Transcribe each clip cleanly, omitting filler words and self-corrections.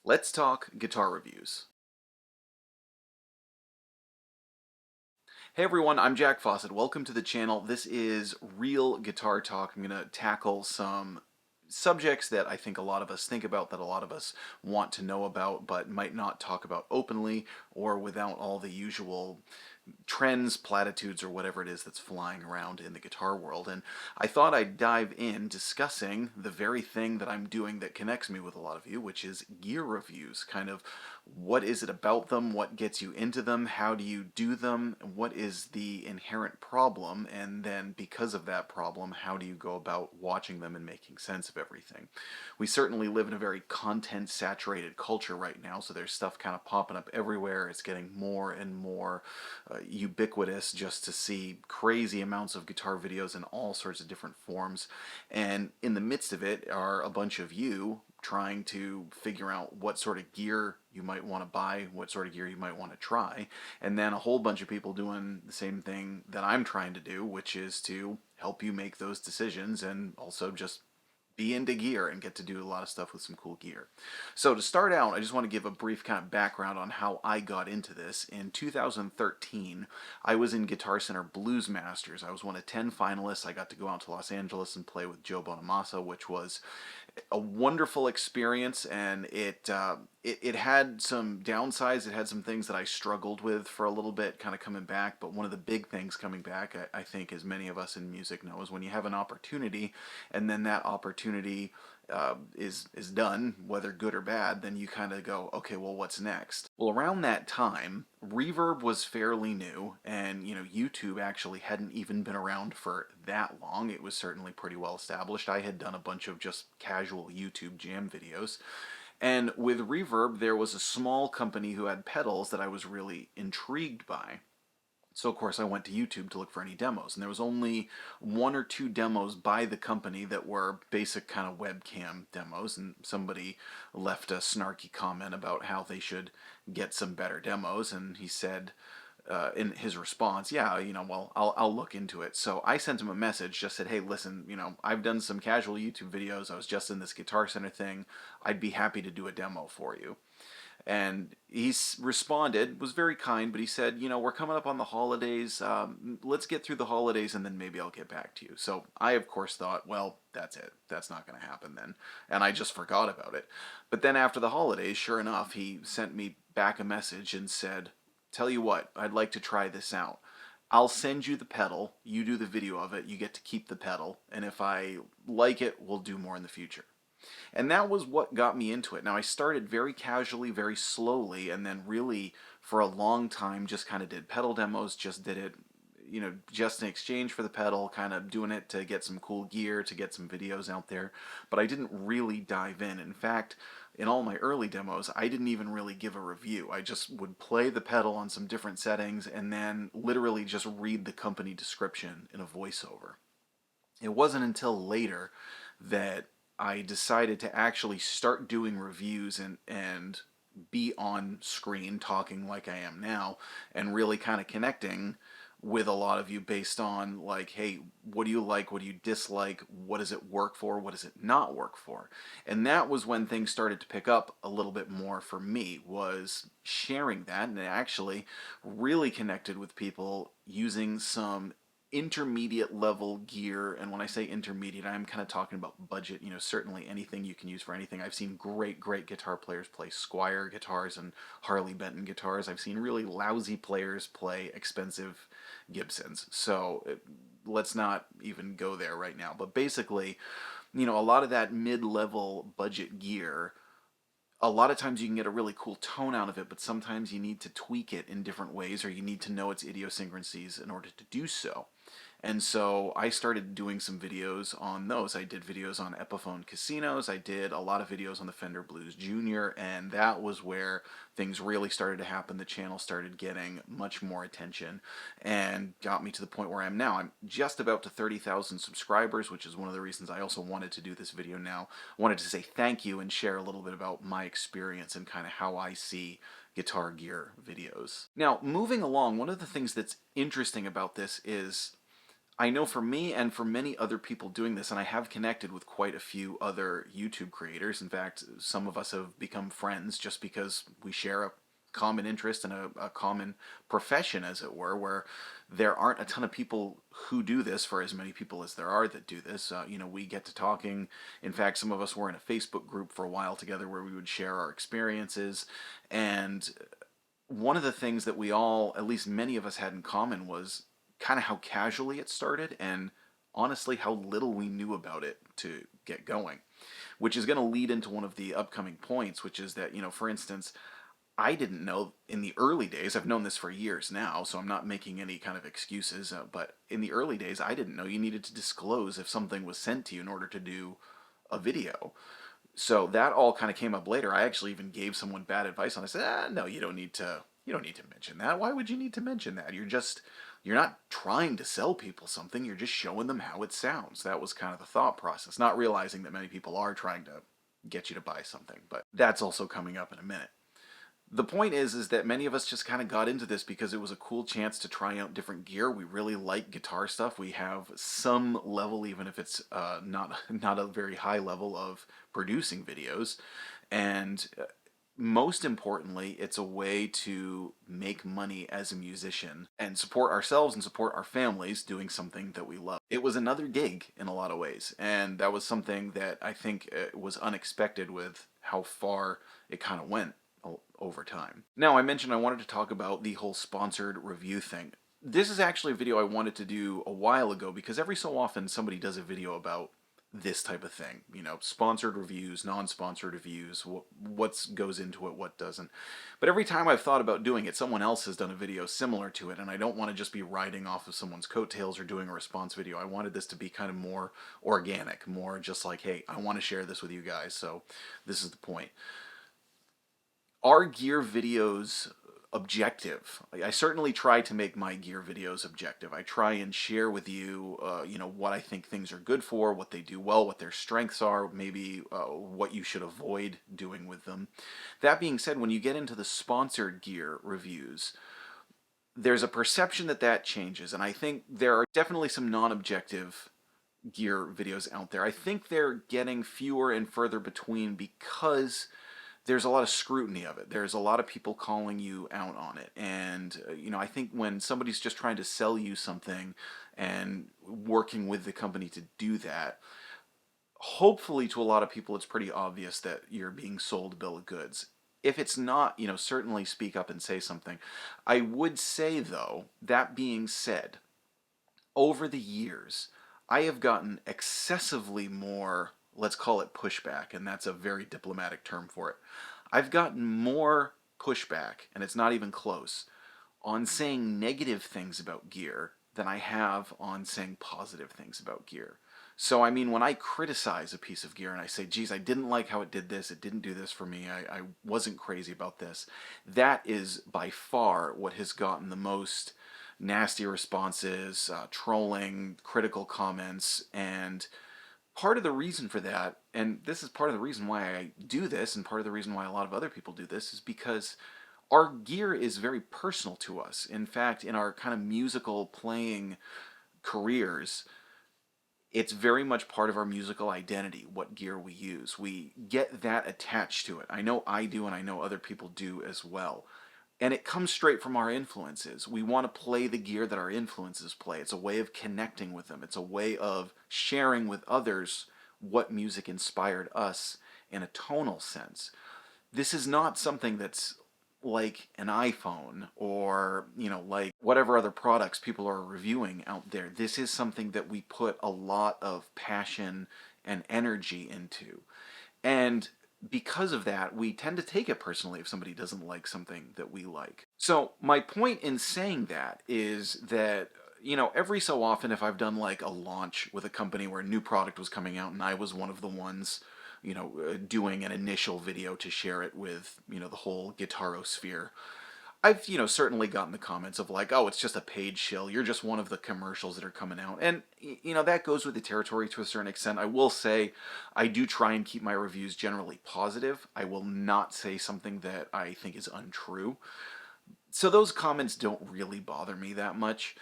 Let's talk guitar reviews. Hey everyone, I'm Jack Fossett. Welcome to the channel. This is Real Guitar Talk. I'm going to tackle some subjects that I think a lot of us think about, that a lot of us want to know about, but might not talk about openly or without all the usual trends, platitudes, or whatever it is that's flying around in the guitar world. And I thought I'd dive in discussing the very thing that I'm doing that connects me with a lot of you, which is gear reviews. Kind of what is it about them, what gets you into them, how do you do them, what is the inherent problem, and then because of that problem, how do you go about watching them and making sense of everything. We certainly live in a very content saturated culture right now, so there's stuff kind of popping up everywhere. It's getting more and more ubiquitous just to see crazy amounts of guitar videos in all sorts of different forms. And in the midst of it are a bunch of you trying to figure out what sort of gear you might want to buy, what sort of gear you might want to try, and then a whole bunch of people doing the same thing that I'm trying to do, which is to help you make those decisions and also just be into gear and get to do a lot of stuff with some cool gear. So to start out, I just want to give a brief kind of background on how I got into this. In 2013, I was in Guitar Center Blues Masters. I was one of 10 finalists. I got to go out to Los Angeles and play with Joe Bonamassa, which was a wonderful experience, and it had some downsides. It had some things that I struggled with for a little bit, kind of coming back. But one of the big things coming back, I think, as many of us in music know, is when you have an opportunity, and then that opportunity is done, whether good or bad, then you kind of go, okay, well, what's next? Well, around that time, Reverb was fairly new, and YouTube actually hadn't even been around for that long. It was certainly pretty well established. I had done a bunch of just casual YouTube jam videos. And with Reverb, there was a small company who had pedals that I was really intrigued by. So of course I went to YouTube to look for any demos, and there was only one or two demos by the company that were basic kind of webcam demos, and somebody left a snarky comment about how they should get some better demos, and he said in his response, yeah, well, I'll look into it. So I sent him a message, just said, hey, listen, I've done some casual YouTube videos, I was just in this Guitar Center thing, I'd be happy to do a demo for you. And he responded, was very kind, but he said, we're coming up on the holidays. Let's get through the holidays and then maybe I'll get back to you. So I, of course, thought, well, that's it. That's not going to happen then. And I just forgot about it. But then after the holidays, sure enough, he sent me back a message and said, tell you what, I'd like to try this out. I'll send you the pedal. You do the video of it. You get to keep the pedal. And if I like it, we'll do more in the future. And that was what got me into it. Now, I started very casually, very slowly, and then really for a long time just kind of did pedal demos, just did it, just in exchange for the pedal, kind of doing it to get some cool gear, to get some videos out there. But I didn't really dive in. In fact, in all my early demos, I didn't even really give a review. I just would play the pedal on some different settings and then literally just read the company description in a voiceover. It wasn't until later that I decided to actually start doing reviews and be on screen talking like I am now and really kind of connecting with a lot of you based on like, hey, what do you like? What do you dislike? What does it work for? What does it not work for? And that was when things started to pick up a little bit more for me, was sharing that, and actually really connected with people using some intermediate level gear. And when I say intermediate, I'm kind of talking about budget, certainly anything you can use for anything. I've seen great guitar players play Squier guitars and Harley Benton guitars. I've seen really lousy players play expensive Gibsons. So let's not even go there right now. But basically, a lot of that mid-level budget gear, a lot of times you can get a really cool tone out of it, but sometimes you need to tweak it in different ways, or you need to know its idiosyncrasies in order to do so. And so I started doing some videos on those. I did videos on Epiphone Casinos. I did a lot of videos on the Fender Blues Junior, and that was where things really started to happen. The channel started getting much more attention and got me to the point where I am now. I'm just about to 30,000 subscribers, which is one of the reasons I also wanted to do this video now. I wanted to say thank you and share a little bit about my experience and kind of how I see guitar gear videos. Now, moving along, one of the things that's interesting about this is I know for me and for many other people doing this, and I have connected with quite a few other YouTube creators. In fact, some of us have become friends just because we share a common interest and a common profession, as it were, where there aren't a ton of people who do this for as many people as there are that do this. We get to talking. In fact, some of us were in a Facebook group for a while together where we would share our experiences. And one of the things that we all, at least many of us, had in common was kind of how casually it started and honestly how little we knew about it to get going, which is going to lead into one of the upcoming points, which is that, for instance, I didn't know in the early days, I've known this for years now, so I'm not making any kind of excuses, but in the early days, I didn't know you needed to disclose if something was sent to you in order to do a video. So that all kind of came up later. I actually even gave someone bad advice on it. I said, no, you don't need to mention that. Why would you need to mention that? You're not trying to sell people something. You're just showing them how it sounds. That was kind of the thought process, not realizing that many people are trying to get you to buy something, but that's also coming up in a minute. The point is that many of us just kind of got into this because it was a cool chance to try out different gear. We really like guitar stuff. We have some level, even if it's not a very high level of producing videos, and most importantly, it's a way to make money as a musician and support ourselves and support our families doing something that we love. It was another gig in a lot of ways, and that was something that I think was unexpected with how far it kind of went over time. Now, I mentioned I wanted to talk about the whole sponsored review thing. This is actually a video I wanted to do a while ago because every so often somebody does a video about this type of thing. Sponsored reviews, non-sponsored reviews, what goes into it, what doesn't. But every time I've thought about doing it, someone else has done a video similar to it, and I don't want to just be riding off of someone's coattails or doing a response video. I wanted this to be kind of more organic, more just like, hey, I want to share this with you guys, so this is the point. Are gear videos objective? I certainly try to make my gear videos objective. I try and share with you, what I think things are good for, what they do well, what their strengths are, maybe what you should avoid doing with them. That being said, when you get into the sponsored gear reviews, there's a perception that changes, and I think there are definitely some non-objective gear videos out there. I think they're getting fewer and further between because there's a lot of scrutiny of it. There's a lot of people calling you out on it. And, I think when somebody's just trying to sell you something and working with the company to do that, hopefully to a lot of people it's pretty obvious that you're being sold a bill of goods. If it's not, certainly speak up and say something. I would say, though, that being said, over the years, I have gotten excessively more, let's call it pushback, and that's a very diplomatic term for it. I've gotten more pushback, and it's not even close, on saying negative things about gear than I have on saying positive things about gear. So, I mean, when I criticize a piece of gear and I say, geez, I didn't like how it did this, it didn't do this for me, I wasn't crazy about this, that is by far what has gotten the most nasty responses, trolling, critical comments, and part of the reason for that, and this is part of the reason why I do this, and part of the reason why a lot of other people do this, is because our gear is very personal to us. In fact, in our kind of musical playing careers, it's very much part of our musical identity, what gear we use. We get that attached to it. I know I do, and I know other people do as well. And it comes straight from our influences. We want to play the gear that our influences play. It's a way of connecting with them. It's a way of sharing with others what music inspired us in a tonal sense. This is not something that's like an iPhone or, like whatever other products people are reviewing out there. This is something that we put a lot of passion and energy into. And because of that, we tend to take it personally if somebody doesn't like something that we like. So my point in saying that is that, every so often if I've done like a launch with a company where a new product was coming out and I was one of the ones, doing an initial video to share it with, the whole guitarosphere, I've, certainly gotten the comments of like, oh, it's just a paid shill. You're just one of the commercials that are coming out. And, that goes with the territory to a certain extent. I will say I do try and keep my reviews generally positive. I will not say something that I think is untrue. So those comments don't really bother me that much.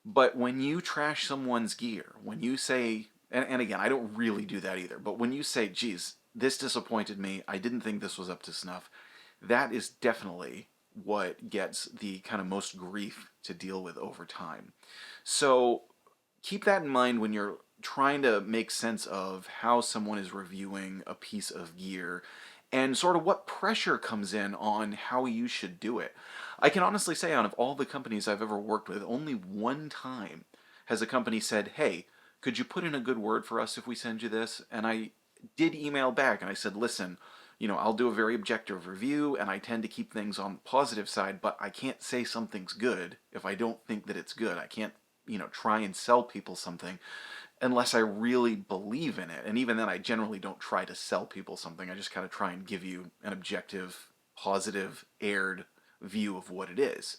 But when you trash someone's gear, when you say, and again, I don't really do that either, but when you say, geez, this disappointed me, I didn't think this was up to snuff, that is definitely what gets the kind of most grief to deal with over time. So keep that in mind when you're trying to make sense of how someone is reviewing a piece of gear and sort of what pressure comes in on how you should do it. I can honestly say, out of all the companies I've ever worked with, only one time has a company said, hey, could you put in a good word for us if we send you this? And I did email back and I said, listen, I'll do a very objective review and I tend to keep things on the positive side, but I can't say something's good if I don't think that it's good. I can't, try and sell people something unless I really believe in it. And even then, I generally don't try to sell people something. I just kind of try and give you an objective, positive, aired view of what it is.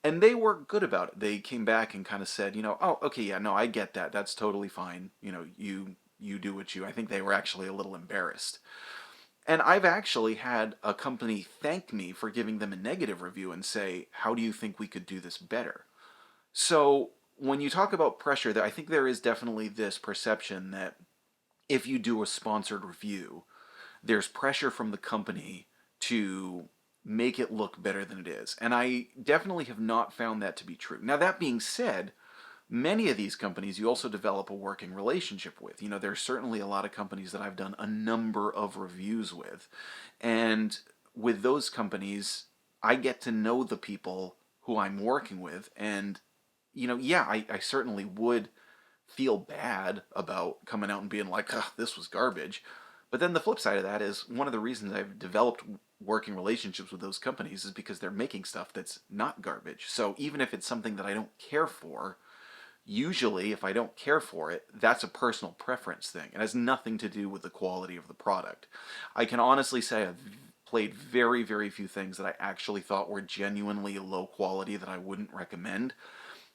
And they were good about it. They came back and kind of said, oh, okay, yeah, no, I get that. That's totally fine. You do what you. I think they were actually a little embarrassed. And I've actually had a company thank me for giving them a negative review and say, how do you think we could do this better? So when you talk about pressure, I think there is definitely this perception that if you do a sponsored review, there's pressure from the company to make it look better than it is. And I definitely have not found that to be true. Now, that being said, many of these companies you also develop a working relationship with. There's certainly a lot of companies that I've done a number of reviews with. And with those companies, I get to know the people who I'm working with. And, yeah, I certainly would feel bad about coming out and being like, ugh, this was garbage. But then the flip side of that is one of the reasons I've developed working relationships with those companies is because they're making stuff that's not garbage. So even if it's something that I don't care for, usually if I don't care for it, that's a personal preference thing. It has nothing to do with the quality of the product. I can honestly say I've played very, very few things that I actually thought were genuinely low quality that I wouldn't recommend.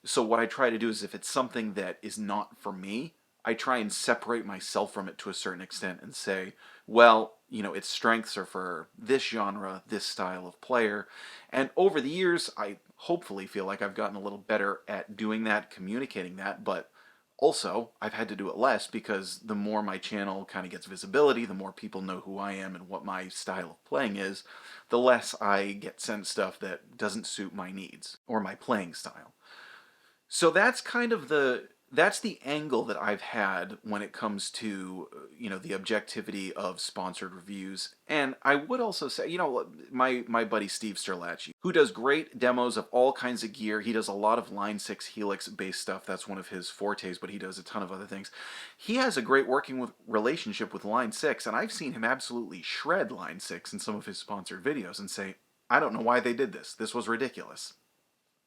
So what I try to do is if it's something that is not for me, I try and separate myself from it to a certain extent and say, well, its strengths are for this genre, this style of player. And over the years, I hopefully feel like I've gotten a little better at doing that, communicating that, but also I've had to do it less because the more my channel kind of gets visibility, the more people know who I am and what my style of playing is, the less I get sent stuff that doesn't suit my needs or my playing style. So that's the angle that I've had when it comes to the objectivity of sponsored reviews. And I would also say, my buddy Steve Sterlacci, who does great demos of all kinds of gear. He does a lot of Line 6 Helix based stuff. That's one of his fortes, but he does a ton of other things. He has a great relationship with Line 6, and I've seen him absolutely shred Line 6 in some of his sponsored videos and say, I don't know why they did this. This was ridiculous.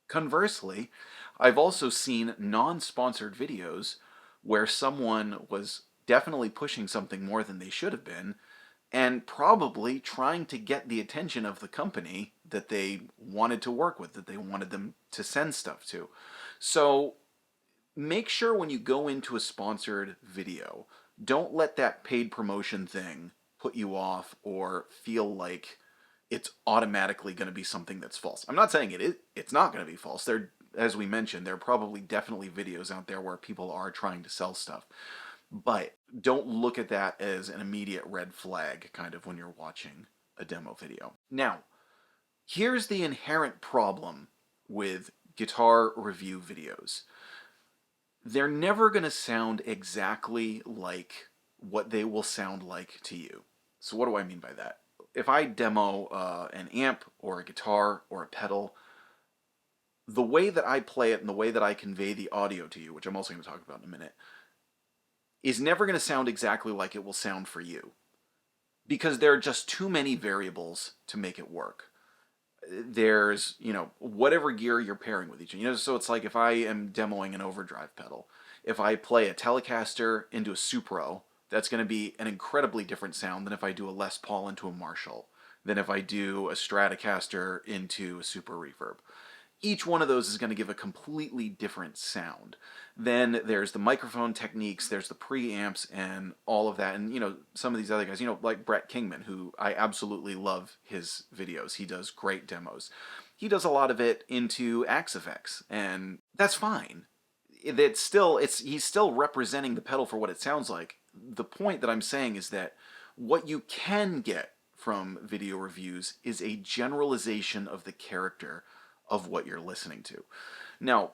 Conversely, I've also seen non-sponsored videos where someone was definitely pushing something more than they should have been and probably trying to get the attention of the company that they wanted to work with, that they wanted them to send stuff to. So make sure when you go into a sponsored video, don't let that paid promotion thing put you off or feel like it's automatically going to be something that's false. I'm not saying it's not going to be false. There, as we mentioned, there are probably definitely videos out there where people are trying to sell stuff. But don't look at that as an immediate red flag kind of when you're watching a demo video. Now, here's the inherent problem with guitar review videos. They're never going to sound exactly like what they will sound like to you. So what do I mean by that? If I demo an amp or a guitar or a pedal, the way that I play it and the way that I convey the audio to you, which I'm also going to talk about in a minute, is never going to sound exactly like it will sound for you. Because there are just too many variables to make it work. There's, whatever gear you're pairing with each other. So it's like if I am demoing an overdrive pedal, if I play a Telecaster into a Supro, that's going to be an incredibly different sound than if I do a Les Paul into a Marshall, than if I do a Stratocaster into a Super Reverb. Each one of those is going to give a completely different sound. Then there's the microphone techniques, there's the preamps and all of that. And, some of these other guys, like Brett Kingman, who I absolutely love his videos. He does great demos. He does a lot of it into Axe effects, and that's fine. He's still representing the pedal for what it sounds like. The point that I'm saying is that what you can get from video reviews is a generalization of the character of what you're listening to. Now,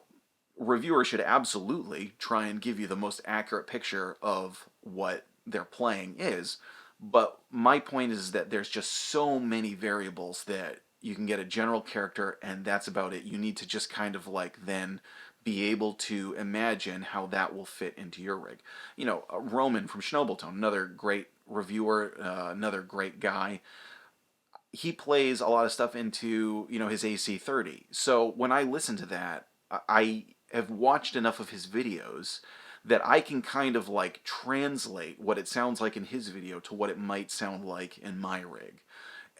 reviewers should absolutely try and give you the most accurate picture of what their playing is, but my point is that there's just so many variables that you can get a general character and that's about it. You need to just kind of like then be able to imagine how that will fit into your rig. Roman from Schnobeltone, another great reviewer, another great guy. He plays a lot of stuff into, his AC30. So when I listen to that, I have watched enough of his videos that I can kind of like translate what it sounds like in his video to what it might sound like in my rig.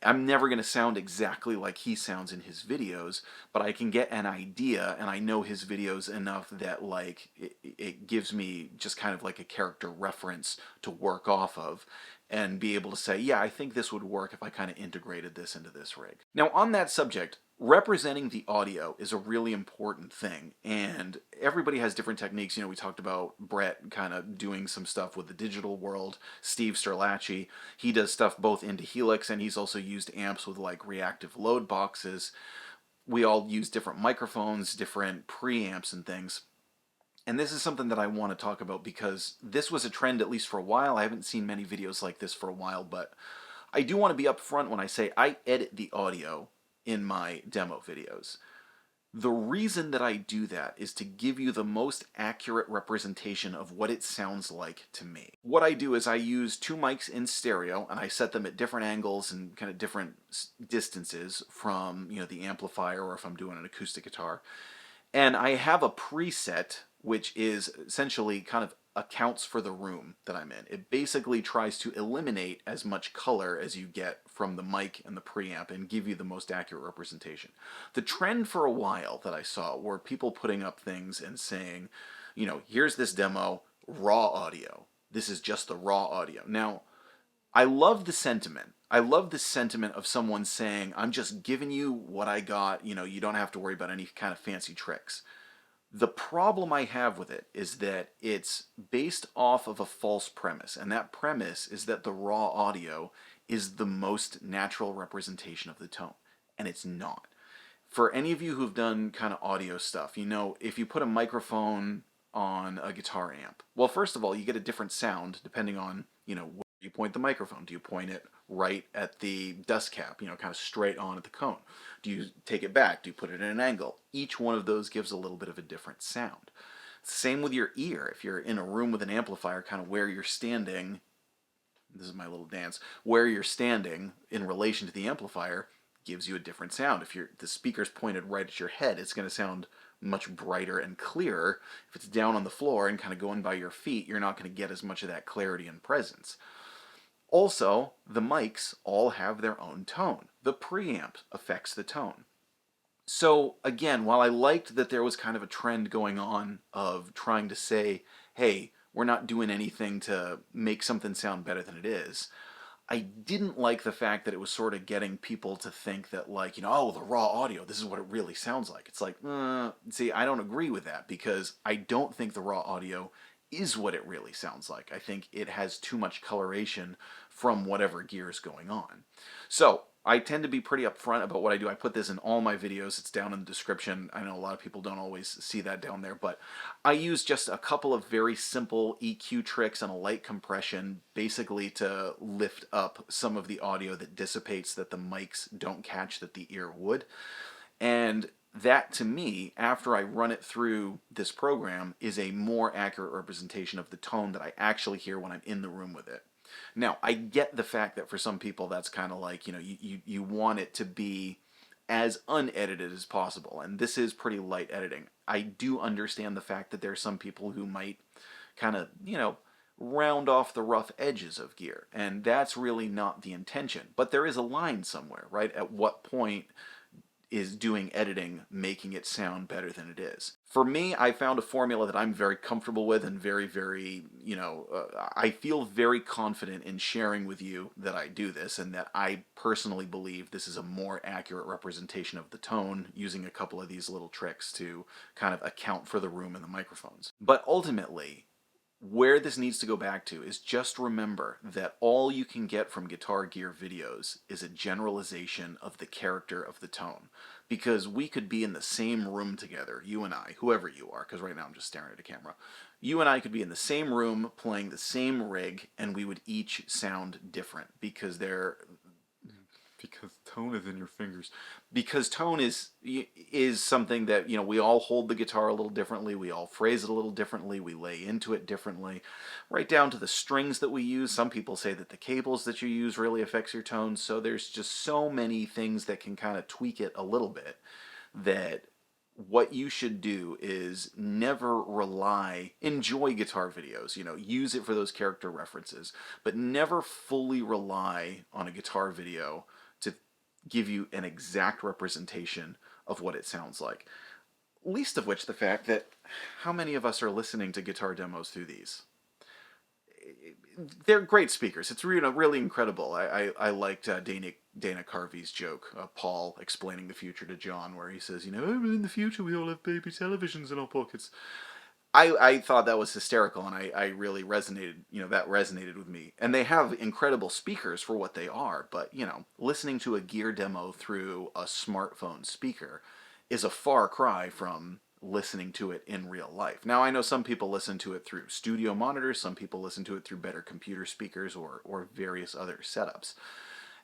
I'm never going to sound exactly like he sounds in his videos, but I can get an idea, and I know his videos enough that like it gives me just kind of like a character reference to work off of and be able to say, yeah, I think this would work if I kind of integrated this into this rig. Now, on that subject, representing the audio is a really important thing, and everybody has different techniques. We talked about Brett kind of doing some stuff with the digital world. Steve Sterlacci, he does stuff both into Helix, and he's also used amps with like reactive load boxes. We all use different microphones, different preamps and things. And this is something that I want to talk about because this was a trend, at least for a while. I haven't seen many videos like this for a while, but I do want to be upfront when I say I edit the audio in my demo videos. The reason that I do that is to give you the most accurate representation of what it sounds like to me. What I do is I use two mics in stereo and I set them at different angles and kind of different distances from, the amplifier, or if I'm doing an acoustic guitar. And I have a preset which is essentially kind of accounts for the room that I'm in. It basically tries to eliminate as much color as you get from the mic and the preamp and give you the most accurate representation. The trend for a while that I saw were people putting up things and saying, here's this demo, raw audio. This is just the raw audio. Now, I love the sentiment. I love the sentiment of someone saying, I'm just giving you what I got, you don't have to worry about any kind of fancy tricks. The problem I have with it is that it's based off of a false premise, and that premise is that the raw audio is the most natural representation of the tone, and it's not. For any of you who've done kind of audio stuff, if you put a microphone on a guitar amp, well, first of all, you get a different sound depending on, where you point the microphone. Do you point it right at the dust cap, kind of straight on at the cone? Do you take it back? Do you put it at an angle? Each one of those gives a little bit of a different sound. Same with your ear. If you're in a room with an amplifier, kind of where you're standing, this is my little dance, where you're standing in relation to the amplifier gives you a different sound. If the speaker's pointed right at your head, it's going to sound much brighter and clearer. If it's down on the floor and kind of going by your feet, you're not going to get as much of that clarity and presence. Also, the mics all have their own tone. The preamp affects the tone. So again, while I liked that there was kind of a trend going on of trying to say, hey, we're not doing anything to make something sound better than it is, I didn't like the fact that it was sort of getting people to think that like, oh, the raw audio, this is what it really sounds like. It's like, see, I don't agree with that because I don't think the raw audio is what it really sounds like. I think it has too much coloration from whatever gear is going on. So I tend to be pretty upfront about what I do. I put this in all my videos. It's down in the description. I know a lot of people don't always see that down there, but I use just a couple of very simple EQ tricks and a light compression basically to lift up some of the audio that dissipates that the mics don't catch that the ear would. And that, to me, after I run it through this program, is a more accurate representation of the tone that I actually hear when I'm in the room with it. Now, I get the fact that for some people that's kind of like, you want it to be as unedited as possible, and this is pretty light editing. I do understand the fact that there are some people who might kind of, round off the rough edges of gear, and that's really not the intention. But there is a line somewhere, right? At what point is doing editing, making it sound better than it is. For me, I found a formula that I'm very comfortable with and very, very, I feel very confident in sharing with you that I do this and that I personally believe this is a more accurate representation of the tone using a couple of these little tricks to kind of account for the room and the microphones. But ultimately, where this needs to go back to is just remember that all you can get from Guitar Gear videos is a generalization of the character of the tone. Because we could be in the same room together, you and I, whoever you are, because right now I'm just staring at a camera. You and I could be in the same room playing the same rig, and we would each sound different because tone is in your fingers. Because tone is something that, we all hold the guitar a little differently, we all phrase it a little differently, we lay into it differently, right down to the strings that we use. Some people say that the cables that you use really affects your tone, so there's just so many things that can kind of tweak it a little bit, that what you should do is never enjoy guitar videos, use it for those character references, but never fully rely on a guitar video to give you an exact representation of what it sounds like. Least of which the fact that how many of us are listening to guitar demos through these? They're great speakers. It's really incredible. I liked Dana Carvey's joke, Paul explaining the future to John, where he says, in the future we all have baby televisions in our pockets. I thought that was hysterical, and I really resonated, that resonated with me. And they have incredible speakers for what they are, but, listening to a gear demo through a smartphone speaker is a far cry from listening to it in real life. Now, I know some people listen to it through studio monitors, some people listen to it through better computer speakers or various other setups.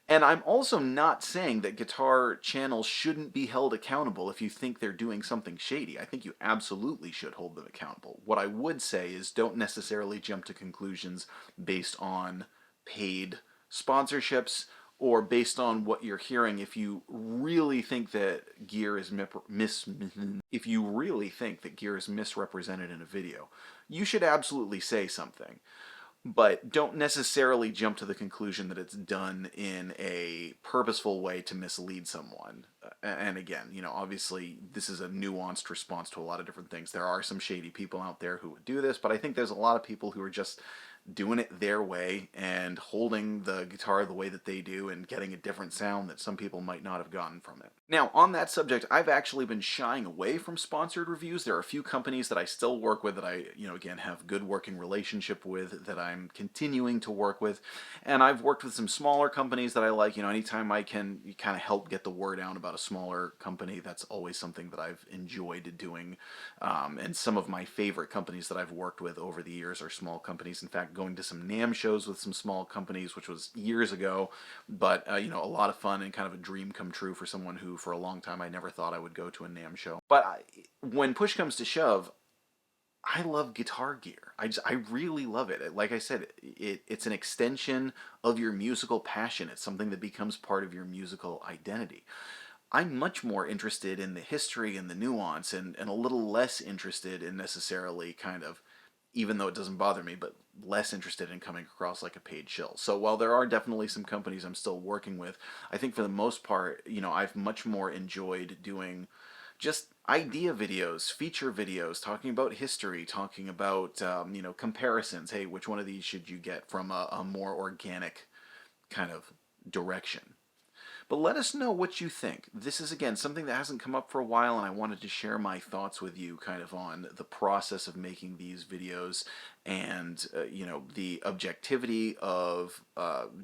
And I'm also not saying that guitar channels shouldn't be held accountable if you think they're doing something shady. I think you absolutely should hold them accountable. What I would say is don't necessarily jump to conclusions based on paid sponsorships or based on what you're hearing. If you really think that gear is if you really think that gear is misrepresented in a video, you should absolutely say something. But don't necessarily jump to the conclusion that it's done in a purposeful way to mislead someone. And again, obviously this is a nuanced response to a lot of different things. There are some shady people out there who would do this, but I think there's a lot of people who are just doing it their way and holding the guitar the way that they do and getting a different sound that some people might not have gotten from it. Now, on that subject, I've actually been shying away from sponsored reviews. There are a few companies that I still work with that I, again, have good working relationship with, that I'm continuing to work with. And I've worked with some smaller companies that I like. Anytime I can kind of help get the word out about a smaller company, that's always something that I've enjoyed doing. And some of my favorite companies that I've worked with over the years are small companies. In fact, going to some NAMM shows with some small companies, which was years ago, but a lot of fun and kind of a dream come true for someone who, for a long time, I never thought I would go to a NAMM show. But when push comes to shove, I love Guitar Gear. I really love it. Like I said, it's an extension of your musical passion. It's something that becomes part of your musical identity. I'm much more interested in the history and the nuance and a little less interested in necessarily kind of, even though it doesn't bother me, but less interested in coming across like a paid shill. So while there are definitely some companies I'm still working with, I think for the most part, I've much more enjoyed doing just idea videos, feature videos, talking about history, talking about, comparisons. Hey, which one of these should you get from a more organic kind of direction? But let us know what you think. This is, again, something that hasn't come up for a while, and I wanted to share my thoughts with you kind of on the process of making these videos and, the objectivity of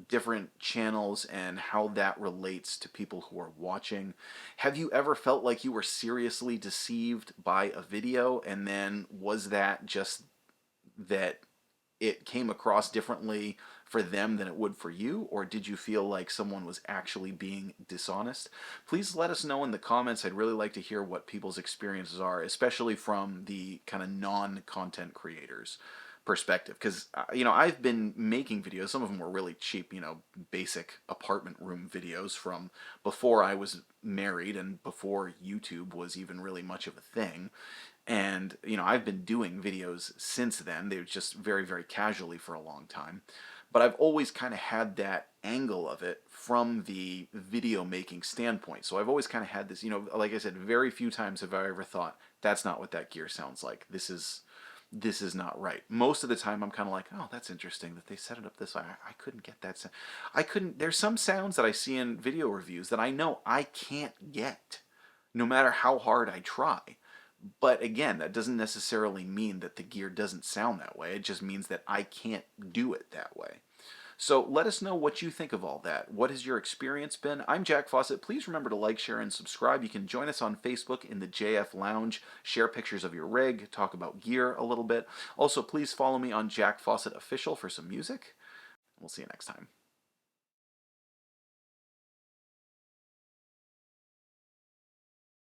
different channels and how that relates to people who are watching. Have you ever felt like you were seriously deceived by a video, and then was that just that it came across differently for them than it would for you, or did you feel like someone was actually being dishonest? Please let us know in the comments. I'd really like to hear what people's experiences are, especially from the kind of non-content creators perspective, because I've been making videos. Some of them were really cheap, basic apartment room videos from before I was married and before YouTube was even really much of a thing. And, I've been doing videos since then. They were just very, very casually for a long time. But I've always kind of had that angle of it from the video making standpoint. So I've always kind of had this, like I said, very few times have I ever thought, that's not what that gear sounds like. This is not right. Most of the time I'm kind of like, oh, that's interesting that they set it up this way. I couldn't get that sound. I couldn't, there's some sounds that I see in video reviews that I know I can't get, no matter how hard I try. But again, that doesn't necessarily mean that the gear doesn't sound that way. It just means that I can't do it that way. So let us know what you think of all that. What has your experience been? I'm Jack Fossett. Please remember to like, share, and subscribe. You can join us on Facebook in the JF Lounge, share pictures of your rig, talk about gear a little bit. Also, please follow me on Jack Fossett Official for some music. We'll see you next time.